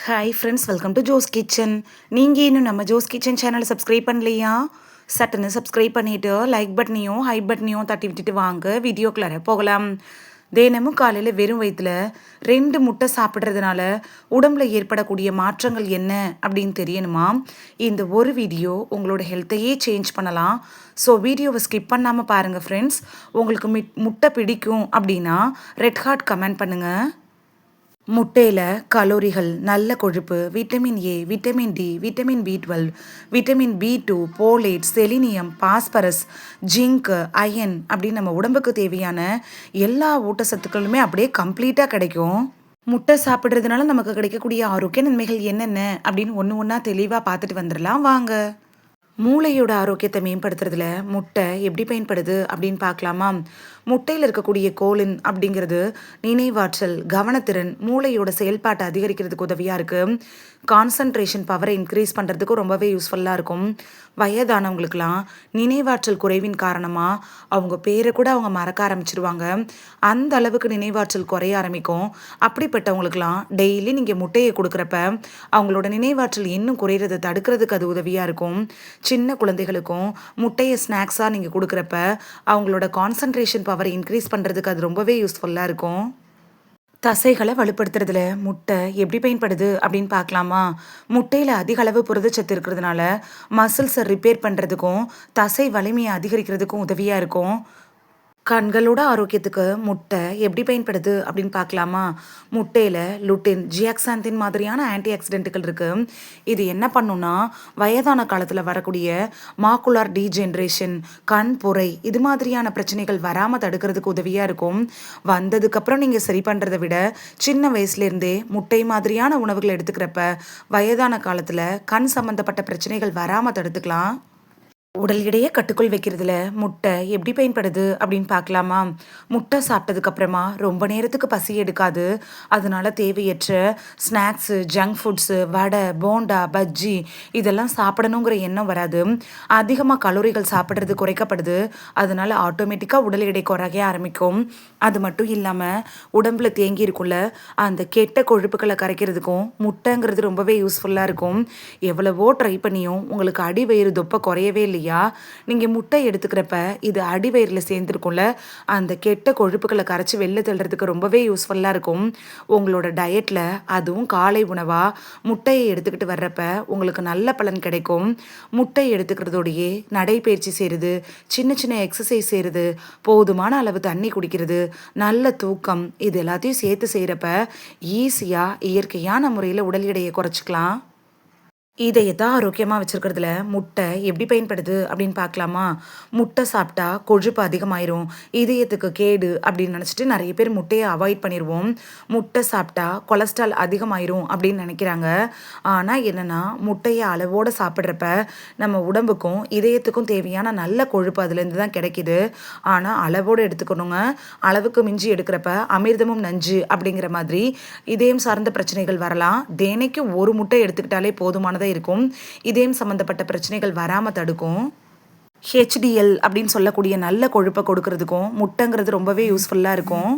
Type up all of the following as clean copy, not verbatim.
Hi friends, welcome to Jo's kitchen. நீங்கள் இன்னும் நம்ம ஜோஸ் கிச்சன் சேனலை சப்ஸ்கிரைப் பண்ணலையா? சட்டுன்னு சப்ஸ்கிரைப் பண்ணிவிட்டு லைக் பட்டனையும் ஹை பட்டனையும் தட்டி விட்டுட்டு வாங்க வீடியோக்குள்ளார போகலாம். தினமும் காலையில் வெறும் வயிற்றுல 2 முட்டை சாப்பிட்றதுனால உடம்புல ஏற்படக்கூடிய மாற்றங்கள் என்ன அப்படின்னு தெரியணுமா? இந்த ஒரு வீடியோ உங்களோட ஹெல்த்தையே சேஞ்ச் பண்ணலாம். ஸோ வீடியோவை ஸ்கிப் பண்ணாமல் பாருங்கள் ஃப்ரெண்ட்ஸ். உங்களுக்கு முட்டை பிடிக்கும் அப்படின்னா ரெட் ஹார்ட் கமெண்ட் பண்ணுங்கள். முட்டையில் கலோரிகள், நல்ல கொழுப்பு, vitamin A, vitamin D, vitamin பி12, விட்டமின் பி2, folate, selenium, phosphorus, zinc, iron அப்படின்னு நம்ம உடம்புக்கு தேவையான எல்லா ஊட்டச்சத்துக்களுமே அப்படியே கம்ப்ளீட்டாக கிடைக்கும். முட்டை சாப்பிட்றதுனால நமக்கு கிடைக்கக்கூடிய ஆரோக்கிய நன்மைகள் என்னென்ன அப்படின்னு ஒன்று ஒன்றா தெளிவாக பார்த்துட்டு வந்துடலாம் வாங்க. மூளையோட ஆரோக்கியத்தை மேம்படுத்துறதுல முட்டை எப்படி பயன்படுது அப்படின்னு பார்க்கலாமா? முட்டையில் இருக்கக்கூடிய கோலின் அப்படிங்கிறது நினைவாற்றல், கவனத்திறன், மூளையோட செயல்பாட்டை அதிகரிக்கிறதுக்கு உதவியாக இருக்குது. கான்சன்ட்ரேஷன் பவரை இன்க்ரீஸ் பண்ணுறதுக்கும் ரொம்பவே யூஸ்ஃபுல்லாக இருக்கும். வயதானவங்களுக்கெல்லாம் நினைவாற்றல் குறைவின் காரணமாக அவங்க பேரை கூட அவங்க மறக்க ஆரம்பிச்சிருவாங்க. அந்த அளவுக்கு நினைவாற்றல் குறைய ஆரம்பிக்கும். அப்படிப்பட்டவங்களுக்கெல்லாம் டெய்லி நீங்கள் முட்டையை கொடுக்குறப்ப அவங்களோட நினைவாற்றல் இன்னும் குறையிறதை தடுக்கிறதுக்கு அது உதவியாக இருக்கும். சின்ன குழந்தைகளுக்கும் முட்டையை ஸ்நாக்ஸாக நீங்கள் கொடுக்குறப்ப அவங்களோட கான்சன்ட்ரேஷன் பவரை இன்க்ரீஸ் பண்ணுறதுக்கு அது ரொம்பவே யூஸ்ஃபுல்லாக இருக்கும். தசைகளை வலுப்படுத்துறதுல முட்டை எப்படி பயன்படுது அப்படின்னு பார்க்கலாமா? முட்டையில் அதிக அளவு புரதச்சத்து இருக்கிறதுனால மசில்ஸை ரிப்பேர் பண்ணுறதுக்கும் தசை வலிமையை அதிகரிக்கிறதுக்கும் உதவியாக இருக்கும். கண்களோட ஆரோக்கியத்துக்கு முட்டை எப்படி பயன்படுது அப்படின்னு பார்க்கலாமா? முட்டையில் லுட்டின், ஜியாக்சாந்தின் மாதிரியான ஆன்டி ஆக்சிடென்ட்டுகள் இருக்குது. இது என்ன பண்ணுன்னா வயதான காலத்தில் வரக்கூடிய மாக்குலார் டீஜென்ரேஷன், கண் புரை இது மாதிரியான பிரச்சனைகள் வராமல் தடுக்கிறதுக்கு உதவியாக இருக்கும். வந்ததுக்கப்புறம் நீங்கள் சரி பண்ணுறதை விட சின்ன வயசுலேருந்தே முட்டை மாதிரியான உணவுகள் எடுத்துக்கிறப்ப வயதான காலத்தில் கண் சம்மந்தப்பட்ட பிரச்சனைகள் வராமல் தடுத்துக்கலாம். உடல் எடையை கட்டுக்குள் வைக்கிறதுல முட்டை எப்படி பயன்படுது அப்படின்னு பார்க்கலாமா? முட்டை சாப்பிட்டதுக்கு அப்புறமா ரொம்ப நேரத்துக்கு பசி எடுக்காது. அதனால தேவையற்ற ஸ்நாக்ஸு, ஜங்க் ஃபுட்ஸு, வடை, போண்டா, பஜ்ஜி இதெல்லாம் சாப்பிடணுங்கிற எண்ணம் வராது. அதிகமாக கலோரிகள் சாப்பிட்றது குறைக்கப்படுது. அதனால ஆட்டோமேட்டிக்காக உடல் எடை குறைய ஆரம்பிக்கும். அது மட்டும் இல்லாமல் உடம்புல தேங்கி இருக்குள்ள அந்த கெட்ட கொழுப்புக்களை கரைக்கிறதுக்கும் முட்டைங்கிறது ரொம்பவே யூஸ்ஃபுல்லாக இருக்கும். எவ்வளவோ ட்ரை பண்ணியும் உங்களுக்கு அடிவயிறு தொப்பை குறையவே இல்லையா? நீங்கள் முட்டை எடுத்துக்கிறப்ப இது அடிவயிறில் சேர்ந்துருக்கும்ல, அந்த கெட்ட கொழுப்புக்களை கரைச்சி வெளில தள்ளுறதுக்கு ரொம்பவே யூஸ்ஃபுல்லாக இருக்கும். உங்களோட டயட்டில் அதுவும் காலை உணவாக முட்டையை எடுத்துக்கிட்டு வர்றப்ப உங்களுக்கு நல்ல பலன் கிடைக்கும். முட்டை எடுத்துக்கிறதோடையே நடைப்பயிற்சி செய்கிறது, சின்ன சின்ன எக்ஸசைஸ் செய்கிறது, போதுமான அளவு தண்ணி குடிக்கிறது, நல்ல தூக்கம் இது எல்லாத்தையும் சேர்த்து செய்கிறப்ப ஈஸியாக இயற்கையான முறையில் உடல் எடையை குறைச்சிக்கலாம். இதயத்தை ஆரோக்கியமாக வச்சுருக்கிறதுல முட்டை எப்படி பயன்படுது அப்படின்னு பார்க்கலாமா? முட்டை சாப்பிட்டா கொழுப்பு அதிகமாயிரும், இதயத்துக்கு கேடு அப்படின்னு நினச்சிட்டு நிறைய பேர் முட்டையை அவாய்ட் பண்ணிடுவோம். முட்டை சாப்பிட்டா கொலஸ்ட்ரால் அதிகமாயிரும் அப்படின்னு நினைக்கிறாங்க. ஆனால் என்னென்னா முட்டையை அளவோடு சாப்பிட்றப்ப நம்ம உடம்புக்கும் இதயத்துக்கும் தேவையான நல்ல கொழுப்பு அதுலேருந்து தான் கிடைக்கிது. ஆனால் அளவோடு எடுத்துக்கணுங்க. அளவுக்கு மிஞ்சி எடுக்கிறப்ப அமிர்தமும் நஞ்சு அப்படிங்கிற மாதிரி இதயம் சார்ந்த பிரச்சனைகள் வரலாம். தினைக்கும் ஒரு முட்டை எடுத்துக்கிட்டாலே போதுமானதாக இருக்கும். இதயம் சம்பந்தப்பட்ட பிரச்சனைகள் வராம தடுக்கும். HDL அப்படின்னு சொல்லக்கூடிய நல்ல கொழுப்பை கொடுக்கறதுக்கும் முட்டைங்கிறது ரொம்பவே யூஸ்ஃபுல்லா இருக்கும்.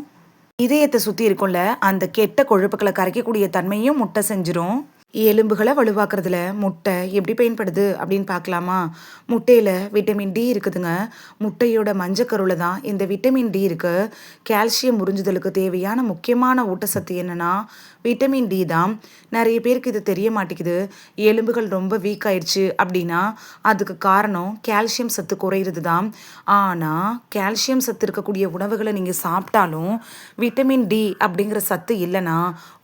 இதயத்தை சுத்தி இருக்கும்ல அந்த கெட்ட கொழுப்புக்களை கரைக்கக்கூடிய தன்மையும் முட்டை செஞ்சிரும். எலும்புகளை வலுவாக்குறதுல முட்டை எப்படி பயன்படுது அப்படின்னு பார்க்கலாமா? முட்டையில் விட்டமின் டி இருக்குதுங்க. முட்டையோட மஞ்சக்கருவில் தான் இந்த விட்டமின் டி இருக்குது. கால்சியம் உறிஞ்சுதலுக்கு தேவையான முக்கியமான ஊட்டச்சத்து என்னென்னா விட்டமின் டி தான். நிறைய பேருக்கு இது தெரிய மாட்டேங்குது. எலும்புகள் ரொம்ப வீக் ஆயிடுச்சு அப்படின்னா அதுக்கு காரணம் கால்சியம் சத்து குறையிறது தான். ஆனால் கால்சியம் சத்து இருக்கக்கூடிய உணவுகளை நீங்கள் சாப்பிட்டாலும் விட்டமின் டி அப்படிங்கிற சத்து இல்லைன்னா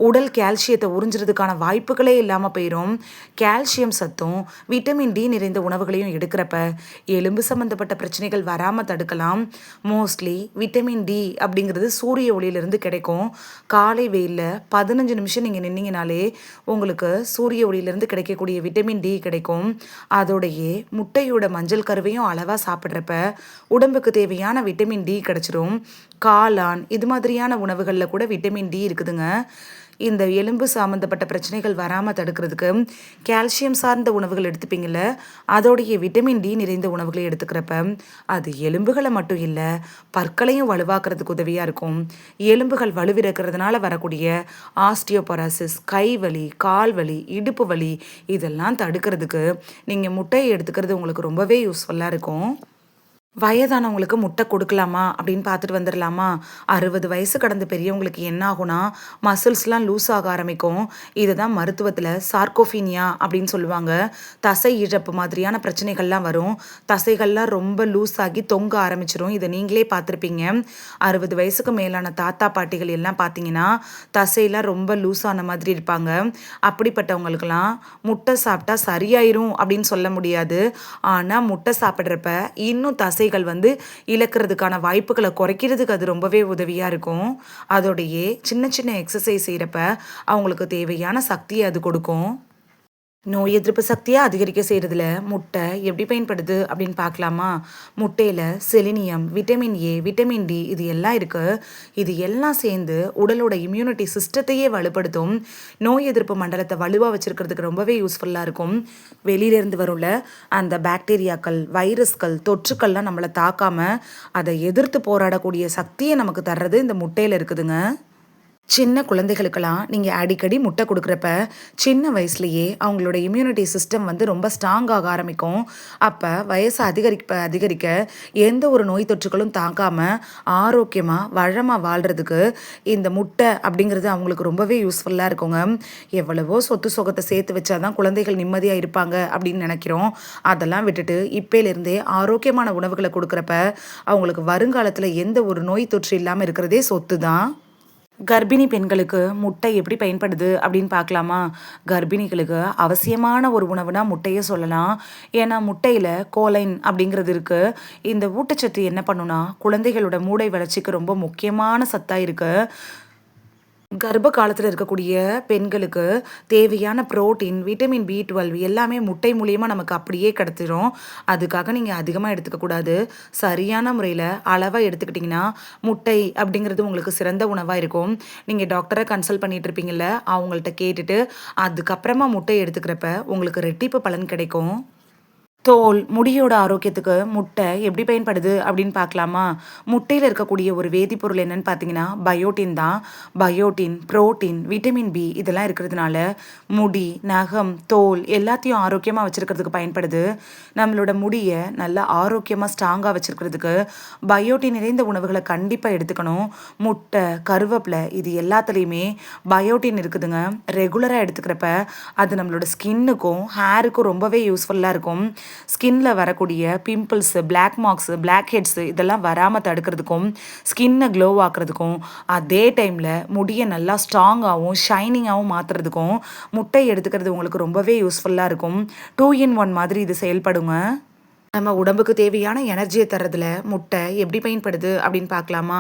உடல் கால்சியத்தை உறிஞ்சுறதுக்கான வாய்ப்புகளே இல்லாமல் போயிடும். கால்சியம் சத்தும் விட்டமின் டி நிறைந்த உணவுகளையும் எடுக்கிறப்ப எலும்பு சம்மந்தப்பட்ட பிரச்சனைகள் வராமல் தடுக்கலாம். மோஸ்ட்லி விட்டமின் டி அப்படிங்கிறது சூரிய ஒளியிலிருந்து கிடைக்கும். காலை வெயிலில் 15 நிமிஷம் நீங்கள் நின்னீங்கனாலே உங்களுக்கு சூரிய ஒளியிலிருந்து கிடைக்கக்கூடிய விட்டமின் டி கிடைக்கும். அதோடையே முட்டையோட மஞ்சள் கருவையும் அளவாக சாப்பிட்றப்ப உடம்புக்கு தேவையான விட்டமின் டி கிடைச்சிரும். காளான் இது மாதிரியான உணவுகளில் கூட விட்டமின் டி இருக்குதுங்க. இந்த எலும்பு சம்மந்தப்பட்ட பிரச்சனைகள் வராமல் தடுக்கிறதுக்கு கால்சியம் சார்ந்த உணவுகள் எடுத்துப்பீங்கள்ல, அதோடைய விட்டமின் டி நிறைந்த உணவுகளை எடுத்துக்கிறப்ப அது எலும்புகளை மட்டும் இல்லை, பற்களையும் வலுவாக்குறதுக்கு உதவியாக இருக்கும். எலும்புகள் வலுவிறக்கிறதுனால வரக்கூடிய ஆஸ்டியோபொரோசிஸ், கை வலி, கால் வலி, இடுப்பு வலி இதெல்லாம் தடுக்கிறதுக்கு நீங்கள் முட்டையை எடுத்துக்கிறது உங்களுக்கு ரொம்பவே யூஸ்ஃபுல்லாக இருக்கும். வயதானவங்களுக்கு முட்டை கொடுக்கலாமா அப்படின்னு பார்த்துட்டு வந்துடலாமா? 60 வயசு கடந்த பெரியவங்களுக்கு என்ன ஆகும்னா, மசில்ஸ்லாம் லூஸ் ஆக ஆரம்பிக்கும். இதுதான் மருத்துவத்தில் சார்கோஃபீனியா அப்படின்னு சொல்லுவாங்க. தசை இழப்பு மாதிரியான பிரச்சனைகள்லாம் வரும். தசைகள்லாம் ரொம்ப லூஸ் ஆகி தொங்க ஆரம்பிச்சிரும். இதை நீங்களே பார்த்துருப்பீங்க. 60 வயசுக்கு மேலான தாத்தா பாட்டிகள் எல்லாம் பார்த்தீங்கன்னா தசையெல்லாம் ரொம்ப லூஸ் ஆன மாதிரி இருப்பாங்க. அப்படிப்பட்டவங்களுக்கெல்லாம் முட்டை சாப்பிட்டா சரியாயிரும் அப்படின்னு சொல்ல முடியாது. ஆனால் முட்டை சாப்பிட்றப்ப இன்னும் தசைகள் இழக்கிறதுக்கான வாய்ப்புகளை குறைக்கிறதுக்கு அது ரொம்பவே உதவியாக இருக்கும். அதோடையே சின்ன சின்ன எக்ஸசைஸ் செய்கிறப்ப அவங்களுக்கு தேவையான சக்தியை அது கொடுக்கும். நோய் எதிர்ப்பு சக்தியை அதிகரிக்க செய்கிறதுல முட்டை எப்படி பயன்படுது அப்படின்னு பார்க்கலாமா? முட்டையில் selenium, vitamin A, vitamin D இது எல்லாம் இருக்குது. இது எல்லாம் சேர்ந்து உடலோட இம்யூனிட்டி சிஸ்டத்தையே வலுப்படுத்தும். நோய் எதிர்ப்பு மண்டலத்தை வலுவாக வச்சுருக்கிறதுக்கு ரொம்பவே யூஸ்ஃபுல்லாக இருக்கும். வெளியிலேருந்து வரும்ல அந்த பாக்டீரியாக்கள், வைரஸ்கள், தொற்றுக்கள்லாம் நம்மளை தாக்காமல் அதை எதிர்த்து போராடக்கூடிய சக்தியை நமக்கு தர்றது இந்த முட்டையில் இருக்குதுங்க. சின்ன குழந்தைகளுக்கெல்லாம் நீங்கள் அடிக்கடி முட்டை கொடுக்குறப்ப சின்ன வயசுலேயே அவங்களோட இம்யூனிட்டி சிஸ்டம் ரொம்ப ஸ்ட்ராங் ஆக ஆரம்பிக்கும். அப்போ வயசு அதிகரிக்க எந்த ஒரு நோய் தொற்றுகளும் தாக்காமல் ஆரோக்கியமாக வளமாக வாழ்கிறதுக்கு இந்த முட்டை அப்படிங்கிறது அவங்களுக்கு ரொம்பவே யூஸ்ஃபுல்லாக இருக்குங்க. எவ்வளவோ சொத்து சொகத்தை சேர்த்து வச்சாதான் குழந்தைகள் நிம்மதியாக இருப்பாங்க அப்படின்னு நினைக்கிறோம். அதெல்லாம் விட்டுட்டு இப்போலேருந்தே ஆரோக்கியமான உணவுகளை கொடுக்குறப்ப அவங்களுக்கு வருங்காலத்தில் எந்த ஒரு நோய் தொற்று இல்லாமல் இருக்கிறதே சொத்து தான். கர்ப்பிணி பெண்களுக்கு முட்டை எப்படி பயன்படுது அப்படின்னு பார்க்கலாமா? கர்ப்பிணிகளுக்கு அவசியமான ஒரு உணவுனா முட்டையை சொல்லலாம். ஏன்னா முட்டையில் கோலைன் அப்படிங்கிறது இருக்குது. இந்த ஊட்டச்சத்து என்ன பண்ணுன்னா குழந்தைகளோட மூளை வளர்ச்சிக்கு ரொம்ப முக்கியமான சத்தாக இருக்குது. கர்ப்ப காலத்தில் இருக்கக்கூடிய பெண்களுக்கு தேவையான புரோட்டீன், விட்டமின் B12 எல்லாமே முட்டை மூலியமாக நமக்கு அப்படியே கிடச்சிரும். அதுக்காக நீங்கள் அதிகமாக எடுத்துக்கக்கூடாது. சரியான முறையில் அளவாக எடுத்துக்கிட்டிங்கன்னா முட்டை அப்படிங்கிறது உங்களுக்கு சிறந்த உணவாக இருக்கும். நீங்கள் டாக்டரை கன்சல்ட் பண்ணிட்டு இருப்பீங்கள்ல, அவங்கள்ட்ட கேட்டுட்டு அதுக்கப்புறமா முட்டை எடுத்துக்கிறப்ப உங்களுக்கு ரெட்டிப்பு பலன் கிடைக்கும். தோல், முடியோட ஆரோக்கியத்துக்கு முட்டை எப்படி பயன்படுது அப்படின்னு பார்க்கலாமா? முட்டையில் இருக்கக்கூடிய ஒரு வேதிப்பொருள் என்னன்னு பார்த்தீங்கன்னா பயோட்டின் தான். பயோட்டின், புரோட்டீன், விட்டமின் பி இதெல்லாம் இருக்கிறதுனால முடி, நகம், தோல் எல்லாத்தையும் ஆரோக்கியமாக வச்சுருக்கிறதுக்கு பயன்படுது. நம்மளோட முடியை நல்லா ஆரோக்கியமாக ஸ்ட்ராங்காக வச்சுருக்கிறதுக்கு பயோட்டின் நிறைந்த உணவுகளை கண்டிப்பாக எடுத்துக்கணும். முட்டை, கருவேப்பிலை இது எல்லாத்துலேயுமே பயோட்டின் இருக்குதுங்க. ரெகுலராக எடுத்துக்கிறப்ப அது நம்மளோட ஸ்கின்னுக்கும் ஹேருக்கும் ரொம்பவே யூஸ்ஃபுல்லாக இருக்கும். ஸ்கின்ல வரக்கூடிய pimples, black marks, blackheads இதெல்லாம் வராமல் தடுக்கிறதுக்கும் ஸ்கின்னை க்ளோ ஆக்குறதுக்கும் அதே டைமில் முடியை நல்லா ஸ்ட்ராங்காகவும் ஷைனிங்காகவும் மாற்றுறதுக்கும் முட்டை எடுத்துக்கிறது உங்களுக்கு ரொம்பவே யூஸ்ஃபுல்லாக இருக்கும். 2 in 1 மாதிரி இது செயல்படுங்க. நம்ம உடம்புக்கு தேவையான எனர்ஜியை தர்றதுல முட்டை எப்படி பயன்படுது அப்படின்னு பார்க்கலாமா?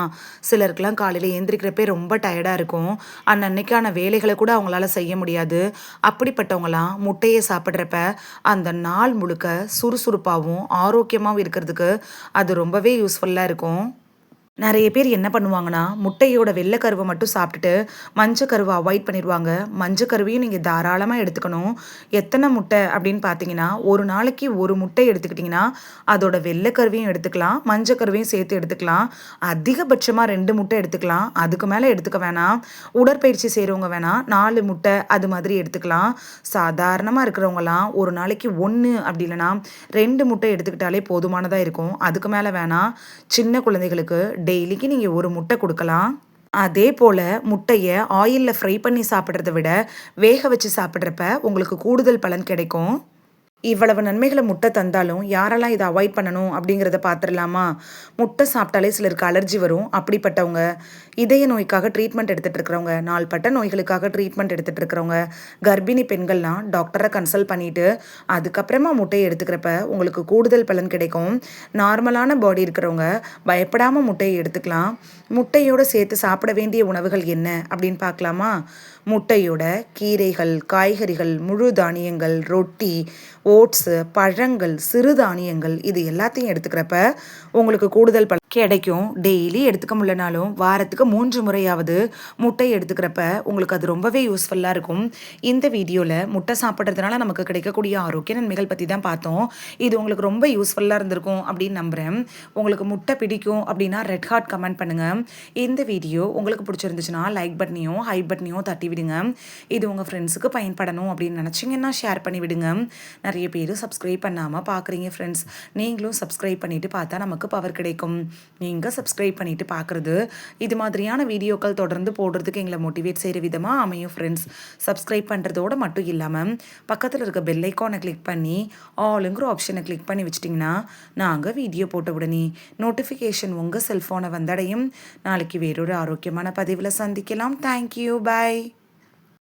சிலருக்குலாம் காலையில் எழுந்திரிக்கிறப்பே ரொம்ப டயர்டாக இருக்கும். அன்னன்னைக்கான வேலைகளை கூட அவங்களால செய்ய முடியாது. அப்படிப்பட்டவங்களாம் முட்டையை சாப்பிட்றப்ப அந்த நாள் முழுக்க சுறுசுறுப்பாகவும் ஆரோக்கியமாகவும் இருக்கிறதுக்கு அது ரொம்பவே யூஸ்ஃபுல்லாக இருக்கும். நிறைய பேர் என்ன பண்ணுவாங்கன்னா முட்டையோட வெள்ளைக்கருவை மட்டும் சாப்பிட்டுட்டு மஞ்சக்கருவை அவாய்ட் பண்ணிடுவாங்க. மஞ்சக்கருவையும் நீங்கள் தாராளமாக எடுத்துக்கணும். எத்தனை முட்டை அப்படின்னு பார்த்தீங்கன்னா ஒரு நாளைக்கு ஒரு முட்டை எடுத்துக்கிட்டிங்கன்னா அதோட வெள்ளைக்கருவையும் எடுத்துக்கலாம், மஞ்சக்கருவையும் சேர்த்து எடுத்துக்கலாம். அதிகபட்சமாக 2 முட்டை எடுத்துக்கலாம். அதுக்கு மேலே எடுத்துக்க வேணாம். உடற்பயிற்சி செய்கிறவங்க வேணாம் 4 முட்டை அது மாதிரி எடுத்துக்கலாம். சாதாரணமாக இருக்கிறவங்கலாம் ஒரு நாளைக்கு 1 அப்படி இல்லைனா 2 முட்டை எடுத்துக்கிட்டாலே போதுமானதாக இருக்கும். அதுக்கு மேலே வேணாம். சின்ன குழந்தைகளுக்கு டெய்லிக்கு நீங்கள் ஒரு முட்டை கொடுக்கலாம். அதே போல் முட்டையை ஆயிலில் ஃப்ரை பண்ணி சாப்பிட்றத விட வேக வச்சு சாப்பிட்றப்ப உங்களுக்கு கூடுதல் பலன் கிடைக்கும். இவ்வளவு நன்மைகளை முட்டை தந்தாலும் யாரெல்லாம் இதை அவாய்ட் பண்ணணும் அப்படிங்கிறத பார்த்துடலாமா? முட்டை சாப்பிட்டாலே சிலருக்கு அலர்ஜி வரும். அப்படிப்பட்டவங்க, இதய நோய்க்காக ட்ரீட்மெண்ட் எடுத்துகிட்டு இருக்கிறவங்க, நாள்பட்ட நோய்களுக்காக ட்ரீட்மெண்ட் எடுத்துகிட்டு இருக்கிறவங்க, கர்ப்பிணி பெண்கள்லாம் டாக்டரை கன்சல்ட் பண்ணிவிட்டு அதுக்கப்புறமா முட்டையை எடுத்துக்கிறப்ப உங்களுக்கு கூடுதல் பலன் கிடைக்கும். நார்மலான பாடி இருக்கிறவங்க பயப்படாமல் முட்டையை எடுத்துக்கலாம். முட்டையோடு சேர்த்து சாப்பிட வேண்டிய உணவுகள் என்ன அப்படின்னு பார்க்கலாமா? முட்டையோட கீரைகள், காய்கறிகள், முழு தானியங்கள், ரொட்டி, ஓட்ஸு, பழங்கள், சிறுதானியங்கள் இது எல்லாத்தையும் எடுத்துக்கிறப்ப உங்களுக்கு கூடுதல் பலன் கிடைக்கும். டெய்லி எடுத்துக்க முடியலனாலும் வாரத்துக்கு 3 முறையாவது முட்டை எடுத்துக்கிறப்ப உங்களுக்கு அது ரொம்பவே யூஸ்ஃபுல்லாக இருக்கும். இந்த வீடியோவில் முட்டை சாப்பிட்றதுனால நமக்கு கிடைக்கக்கூடிய ஆரோக்கிய நன்மைகள் பற்றி தான் பார்த்தோம். இது உங்களுக்கு ரொம்ப யூஸ்ஃபுல்லாக இருந்திருக்கும் அப்படின்னு நம்புகிறேன். உங்களுக்கு முட்டை பிடிக்கும் அப்படின்னா ரெட் ஹார்ட் கமெண்ட் பண்ணுங்கள். இந்த வீடியோ உங்களுக்கு பிடிச்சிருந்துச்சுன்னா லைக் பட்டனையும் பட்டனையும் தட்டி விடுங்க. இது உங்கள் ஃப்ரெண்ட்ஸுக்கு பயன்படணும் அப்படின்னு நினச்சிங்கன்னா ஷேர் பண்ணி விடுங்க. நிறைய பேர் சப்ஸ்கிரைப் பண்ணாமல் பார்க்குறீங்க ஃப்ரெண்ட்ஸ். நீங்களும் சப்ஸ்கிரைப் பண்ணிவிட்டு பார்த்தா நமக்கு பவர் கிடைக்கும். நீங்கள் சப்ஸ்கிரைப் பண்ணிவிட்டு பார்க்குறது இது மாதிரியான வீடியோக்கள் தொடர்ந்து போடுறதுக்கு எங்களை மோட்டிவேட் செய்கிற விதமாக அமையும் ஃப்ரெண்ட்ஸ். சப்ஸ்கிரைப் பண்ணுறதோடு மட்டும் இல்லாமல் பக்கத்தில் இருக்க பெல் ஐக்கானை கிளிக் பண்ணி ஆளுங்கிற ஆப்ஷனை கிளிக் பண்ணி வச்சிட்டிங்கன்னா நாங்கள் வீடியோ போட்ட உடனே நோட்டிஃபிகேஷன் உங்கள் செல்ஃபோனை வந்தடையும். நாளைக்கு வேறொரு ஆரோக்கியமான பதிவில் சந்திக்கலாம். தேங்க்யூ, பாய்.